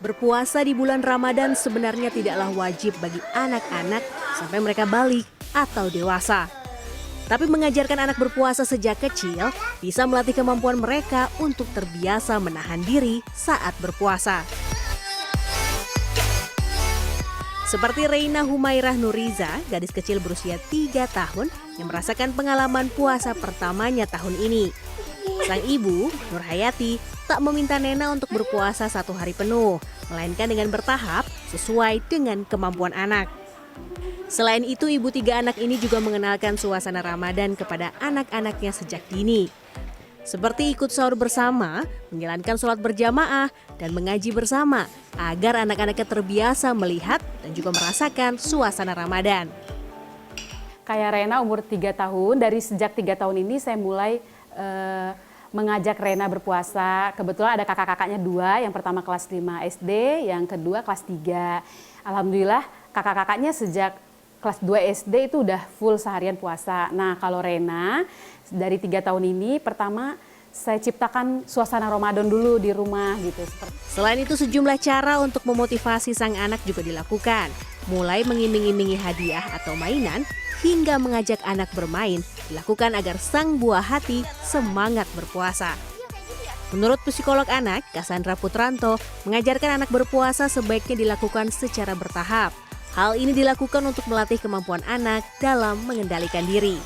Berpuasa di bulan Ramadan sebenarnya tidaklah wajib bagi anak-anak sampai mereka balik atau dewasa. Tapi mengajarkan anak berpuasa sejak kecil bisa melatih kemampuan mereka untuk terbiasa menahan diri saat berpuasa. Seperti Reina Humairah Nuriza, gadis kecil berusia 3 tahun yang merasakan pengalaman puasa pertamanya tahun ini. Sang ibu, Nur Hayati, tak meminta Nena untuk berpuasa 1 hari penuh, melainkan dengan bertahap sesuai dengan kemampuan anak. Selain itu, ibu 3 anak ini juga mengenalkan suasana Ramadan kepada anak-anaknya sejak dini. Seperti ikut sahur bersama, menjalankan sholat berjamaah, dan mengaji bersama agar anak-anaknya terbiasa melihat dan juga merasakan suasana Ramadan. Kayak Rena umur 3 tahun, dari sejak 3 tahun ini saya mulai mengajak Rena berpuasa. Kebetulan ada kakak-kakaknya 2, yang pertama kelas 5 SD, yang kedua kelas 3. Alhamdulillah kakak-kakaknya sejak kelas 2 SD itu udah full seharian puasa. Nah kalau Rena dari 3 tahun ini pertama saya ciptakan suasana Ramadan dulu di rumah gitu. Selain itu sejumlah cara untuk memotivasi sang anak juga dilakukan. Mulai mengiming-imingi hadiah atau mainan hingga mengajak anak bermain dilakukan agar sang buah hati semangat berpuasa. Menurut psikolog anak, Cassandra Putranto, mengajarkan anak berpuasa sebaiknya dilakukan secara bertahap. Hal ini dilakukan untuk melatih kemampuan anak dalam mengendalikan diri.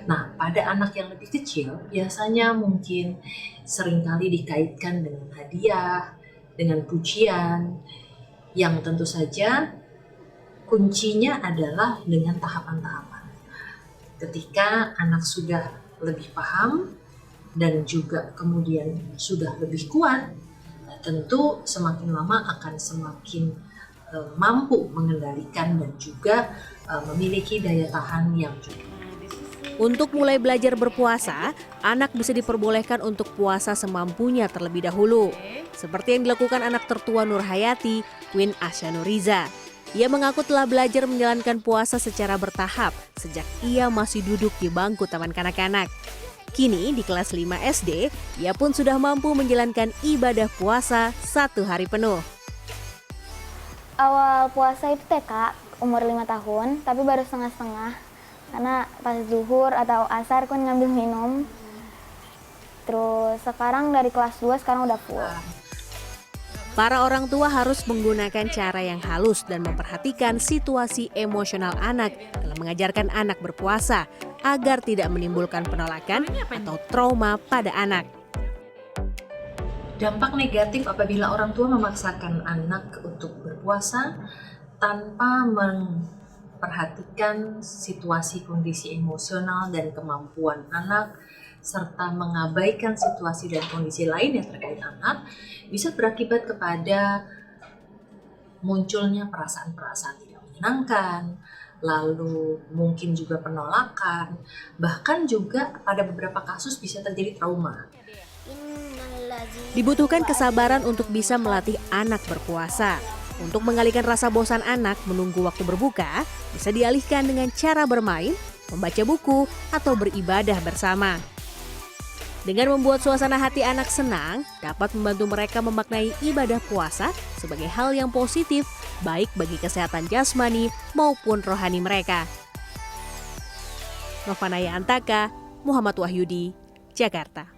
Nah, pada anak yang lebih kecil, biasanya mungkin seringkali dikaitkan dengan hadiah, dengan pujian, yang tentu saja kuncinya adalah dengan tahapan-tahapan. Ketika anak sudah lebih paham dan juga kemudian sudah lebih kuat, tentu semakin lama akan semakin mampu mengendalikan dan juga memiliki daya tahan yang cukup. Untuk mulai belajar berpuasa, anak bisa diperbolehkan untuk puasa semampunya terlebih dahulu. Seperti yang dilakukan anak tertua Nur Hayati, Queen Asya Nuriza. Ia mengaku telah belajar menjalankan puasa secara bertahap sejak ia masih duduk di bangku taman kanak-kanak. Kini di kelas 5 SD, ia pun sudah mampu menjalankan ibadah puasa 1 hari penuh. Awal puasa itu TK, umur 5 tahun, tapi baru setengah-setengah. Karena pas zuhur atau asar kan ngambil minum. Terus sekarang dari kelas 2 sekarang udah full. Para orang tua harus menggunakan cara yang halus dan memperhatikan situasi emosional anak dalam mengajarkan anak berpuasa agar tidak menimbulkan penolakan atau trauma pada anak. Dampak negatif apabila orang tua memaksakan anak untuk berpuasa tanpa memperhatikan situasi kondisi emosional dan kemampuan anak, serta mengabaikan situasi dan kondisi lain yang terkait anak, bisa berakibat kepada munculnya perasaan-perasaan tidak menyenangkan, lalu mungkin juga penolakan, bahkan juga pada beberapa kasus bisa terjadi trauma. Dibutuhkan kesabaran untuk bisa melatih anak berpuasa. Untuk mengalihkan rasa bosan anak menunggu waktu berbuka, bisa dialihkan dengan cara bermain, membaca buku, atau beribadah bersama. Dengan membuat suasana hati anak senang, dapat membantu mereka memaknai ibadah puasa sebagai hal yang positif, baik bagi kesehatan jasmani maupun rohani mereka. Novanaya Antaka, Muhammad Wahyudi, Jakarta.